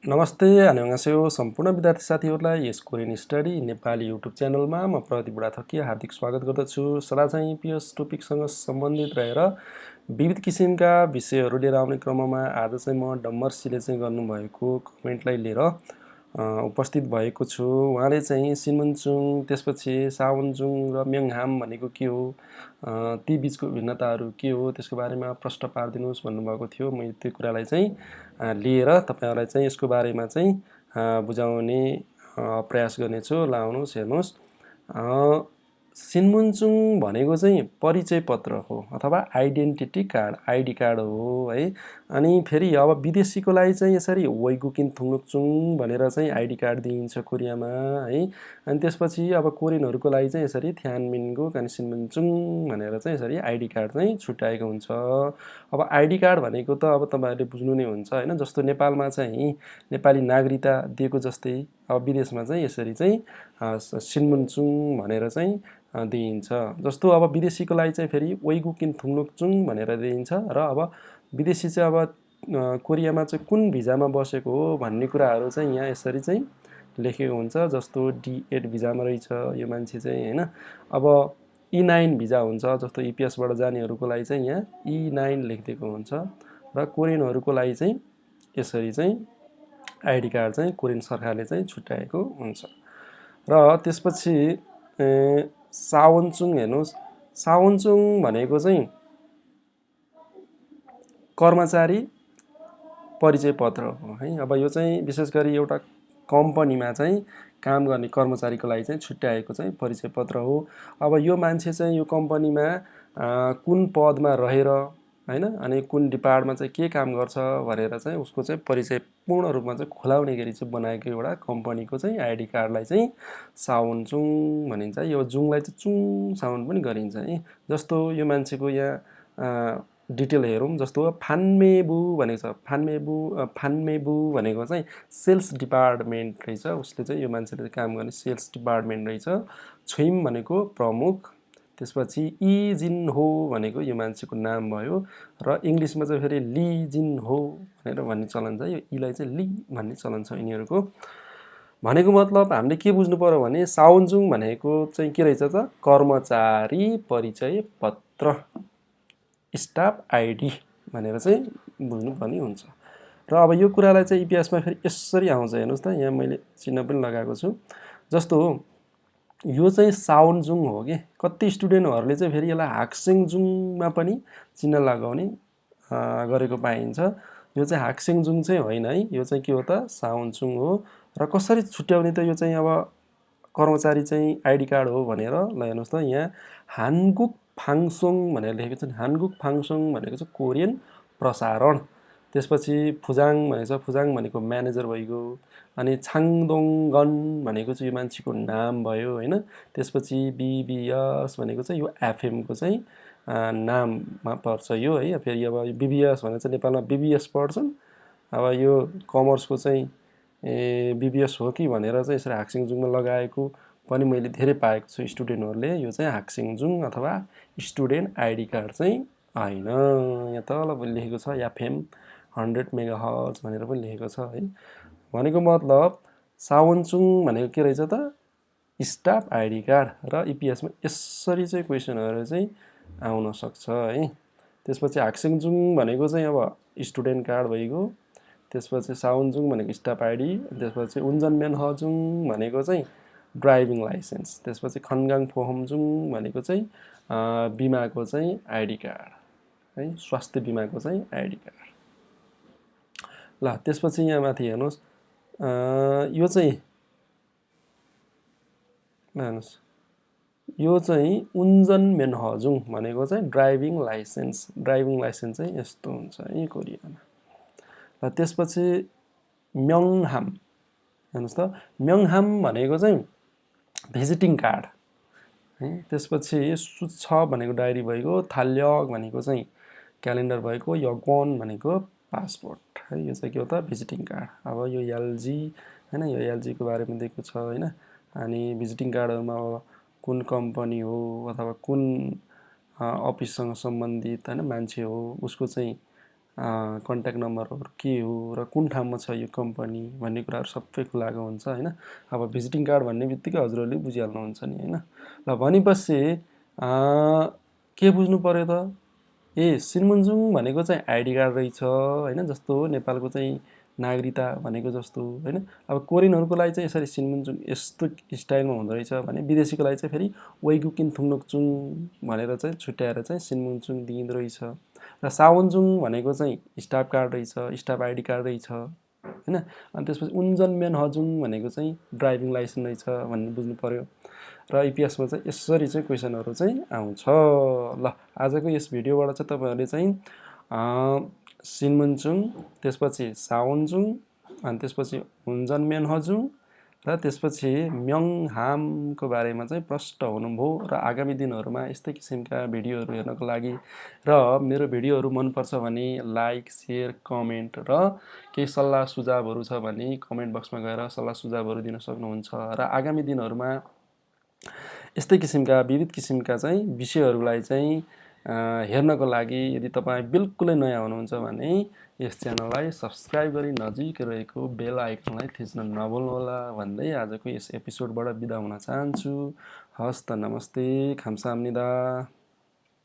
नमस्ते, 안녕하세요 सम्पूर्ण विद्यार्थी साथीहरूलाई यस कोरियन स्टडी नेपाली युट्युब च्यानलमा म प्रदीप बुढाथोकी हार्दिक स्वागत गर्दछु। सदा चाहिँ पिएस टपिकसँग सम्बन्धित रहेर विविध किसिमका विषयहरू लिएर आउने क्रममा आज चाहिँ म डम्मरसीले चाहिँ गर्नुभएको कमेन्टलाई लिएर उपस्थित भएको छु। उहाँले चाहिँ सिन्मुन्चुङ, त्यसपछि सावनजुङ र म्योङहाम भनेको के हो, ती बीचको भिन्नताहरू के हो, त्यसको बारेमा प्रश्न पारिदिनुहोस् भन्नुभएको थियो। मैले त्यो कुरालाई चाहिँ लिएर तपाईहरुलाई चाहिँ यसको बारेमा चाहिँ बुझाउने प्रयास गर्नेछु। ल आउनुहोस् हेर्नुहोस्। सिन्मुन्चुङ भनेको चाहिँ परिचय पत्र हो अथवा आइडेन्टिटी कार्ड, आइडी कार्ड हो है। अनि फेरि अब विदेशीको लागि चाहिँ यसरी वैगुकिन थुङलुकचुङ भनेर चाहिँ आइडी कार्ड दिइन्छ कोरियामा है। अनि त्यसपछि अब कोरियनहरुको लागि चाहिँ यसरी थ्यानमिनको अनि सिन्मुन्चुङ भनेर चाहिँ यसरी आइडी कार्ड चाहिँ छुट्याएको हुन्छ। अब आइडी कार्ड भनेको त अब तपाईहरुले बुझ्नु नै हुन्छ हैन। जस्तो नेपालमा चाहिँ नेपाली नागरिकता दिएको जस्तै अब विदेशमा चाहिँ यसरी चाहिँ सिन्मुन्चुङ भनेर चाहिँ दिइन्छ। जस्तो अब विदेशीको लागि चाहिँ फेरि वैगुकिन थुङलुकचुङ भनेर दिइन्छ र अब विदेशी चाहिँ अब कोरियामा चाहिँ कुन भिजामा बसेको हो भन्ने कुराहरू चाहिँ यहाँ यसरी चाहिँ लेखेको हुन्छ। जस्तो D8 भिजामा रहेछ यो मान्छे चाहिँ हैन। अब E9 भिजा हुन्छ, जस्तो इपिएसबाट जानेहरुको लागि चाहिँ यहाँ E9 लेखिदिएको हुन्छ र कोरियनहरुको लागि चाहिँ यसरी चाहिँ आइडी कार्ड चाहिँ कोरियन सरकारले चाहिँ छुट्याएको हुन्छ। र त्यसपछि सावनचुङ हेर्नुहोस्। सावनचुङ भनेको चाहिँ कर्मचारी परिचय पत्र हो है। अब यो चाहिँ विशेष गरी एउटा कम्पनीमा चाहिँ काम गर्ने कर्मचारीको लागि चाहिँ छुट्याएको चाहिँ परिचय पत्र हो। अब यो मान्छे चाहिँ यो कम्पनीमा कुन पदमा रहेर हैन अनि कुन डिपार्टमा चाहिँ के काम गर्छ भनेर चाहिँ उसको चाहिँ परिचय पूर्ण रूपमा चाहिँ खुलाउने गरी चाहिँ बनाएको एउटा कम्पनीको चाहिँ आइडी कार्डलाई चाहिँ सावनचुङ भनिन्छ। यो जुङलाई चाहिँ चुङ साउन्ड पनि गरिन्छ है। जस्तो यो मान्छेको यहाँ डिटेल हेरौँ। जस्तो फान्मेबु भनेको छ। फान्मेबु भनेको चाहिँ सेल्स डिपार्टमेन्ट रहेछ। उसले चाहिँ यो मान्छेले काम गर्ने सेल्स डिपार्टमेन्ट रहेछ। छुइम भनेको प्रमुख। त्यसपछि इ जिन हो भनेको यो मान्छेको नाम भयो र इंग्लिशमा चाहिँ फेरि ली जिन हो भनेर भन्ने चलन छ। यो इलाई चाहिँ ली भन्ने चलन छ यिनीहरुको। भनेको मतलब हामीले के बुझ्नु पर्यो भने सावनचुङ भनेको चाहिँ के रहेछ त कर्मचारी परिचय पत्र, स्टाफ आइडी भनेर चाहिँ बुझ्नुपर्ने हुन्छ। र अब यो कुरालाई चाहिँ इतिहासमा फेरि यसरी आउँछ हेर्नुस् त। यहाँ मैले चिन्ह पनि लगाएको छु। जस्तो यो चाहिँ सावनचुङ हो के। कति स्टुडेन्टहरुले चाहिँ फेरि यसलाई हाक्सेङजुङमा पनि चिन्ह लगाउने गरेको पाइन्छ। यो चाहिँ हाक्सेङजुङ चाहिँ होइन है। यो चाहिँ के हो त सावनचुङ हो। र कसरी छुट्याउने त यो चाहिँ अब कर्मचारी चाहिँ आइडी कार्ड हो भनेर ल हेर्नुस् त। यहाँ हानगुक फाङसोङ भनेर लेखेको छ। हानगुक फाङसोङ भनेको चाहिँ कोरियन प्रसारण। त्यसपछि फुजाङ भनेको छ। फुजाङ भनेको म्यानेजर भइगयो। अनि छाङदोङगन भनेको चाहिँ यो मान्छेको नाम भयो हैन। त्यसपछि बीबीएस भनेको चाहिँ यो एफएम को चाहिँ नाममा पर्छ यो है। फेरि अब बीबीएस भनेको चाहिँ नेपालमा बीबीएस पढ्छन्। अब यो कमर्सको चाहिँ बीबीएस हो कि भनेर चाहिँ यसरी हाक्सिङजुङमा लगाएको पनि मैले धेरै पाएको छु स्टुडेन्टहरुले। यो चाहिँ हाक्सिङजुङ अथवा स्टुडेन्ट आइडी कार्ड चाहिँ हैन। यहाँ तल पनि लेखेको छ एफएम 100 मेगाहर्ज भनेर पनि लेखेको छ है। भनेको मतलब सावनचुङ भनेको के रहेछ त स्टाफ आइडी कार्ड र इपिएसमा यसरी चाहिँ क्वेशनहरु चाहिँ आउन सक्छ है। त्यसपछि हाक्सिङजुङ भनेको चाहिँ अब स्टुडेन्ट कार्ड भइगयो। त्यसपछि सावनचुङ भनेको स्टाफ आइडी। त्यसपछि 운전면허증 भनेको चाहिँ ड्राइभिङ लाइसेन्स। त्यसपछि खनगाङ फोहमजुङ भनेको चाहिँ बिमाको चाहिँ आइडी कार्ड है। स्वास्थ्य बिमाको चाहिँ आइडी कार्ड। ल त्यसपछि यहाँ माथि हेर्नुस्। यो चाहिँ हेर्नुस्। यो चाहिँ 운전면허증 भनेको चाहिँ ड्राइभिङ लाइसेन्स। ड्राइभिङ लाइसेन्स चाहिँ यस्तो हुन्छ है कोरियामा। र त्यसपछि म्योङहाम हेर्नुस् त। म्योङहाम भनेको चाहिँ भिजिटिङ कार्ड है। त्यसपछि सुछ भनेको डायरी भएको। थाल्यक भनेको चाहिँ क्यालेन्डर भएको। यगोन भनेको पासपोर्ट है। यो चाहिँ के हो त भिजिटिङ कार्ड। अब यो एलजी हैन। यो एलजी को बारेमा दिएको छ हैन। अनि भिजिटिङ कार्डहरुमा अब कुन कम्पनी हो अथवा कुन अफिससँग सम्बन्धित हैन मान्छे हो उसको चाहिँ कन्ट्याक्ट नम्बरहरू के हो र कुन ठाउँमा छ यो कम्पनी भन्ने कुराहरू सबै खुलाएको हुन्छ होइन। अब भिजिटिङ कार्ड भन्ने बित्तिकै हजुरहरूले बुझिहाल्नुहुन्छ नि होइन। ल भनेपछि के बुझ्नु पर्यो त, सिन्मुन्जुङ भनेको चाहिँ आइडी कार्ड रहेछ होइन, जस्तो नेपालको चाहिँ नागरिकता भनेको जस्तो होइन। अब कोरियनहरूको लागि चाहिँ यसरी सिन्मुन्जुङ यस्तो स्टाइलमा हुँदो रहेछ भने विदेशीको लागि चाहिँ फेरि वेगुकिन थुङ्नोक्चुङ भनेर चाहिँ छुट्याएर चाहिँ सिन्मुन्जुङ दिइँदो रहेछ। र सावन्जुङ भनेको चाहिँ स्टाफ कार्ड रहेछ, स्टाफ आइडी कार्ड रहेछ होइन। अनि त्यसपछि उन्जनमेनहजुङ भनेको चाहिँ ड्राइभिङ लाइसेन्स रहेछ भन्ने बुझ्नु पर्यो। र इपिएसमा चाहिँ यसरी चाहिँ क्वेसनहरू चाहिँ आउँछ। ल आजको यस भिडियोबाट चाहिँ तपाईँहरूले चाहिँ सिन्मुन्जुङ, त्यसपछि सावन्जुङ, अनि त्यसपछि उन्जनमेनहजुङ र त्यसपछि म्योङहामको बारेमा चाहिँ प्रष्ट हुनुभयो। र आगामी दिनहरूमा यस्तै किसिमका भिडियोहरू हेर्नको लागि र मेरो भिडियोहरू मनपर्छ भने लाइक, सेयर, कमेन्ट र केही सल्लाह सुझावहरू छ भने कमेन्ट बक्समा गएर सल्लाह सुझावहरू दिन सक्नुहुन्छ। र आगामी दिनहरूमा यस्तै किसिमका विविध किसिमका चाहिँ विषयहरूलाई चाहिँ हेर्नको लागि यदि तपाईँ बिल्कुलै नयाँ हुनुहुन्छ भने यस च्यानललाई सब्सक्राइब गरी नजिकै रहेको बेल आइकनलाई थिच्न नभुल्नुहोला भन्दै आजको यस एपिसोडबाट बिदा हुन चाहन्छु। हस्त नमस्ते, 감사합니다।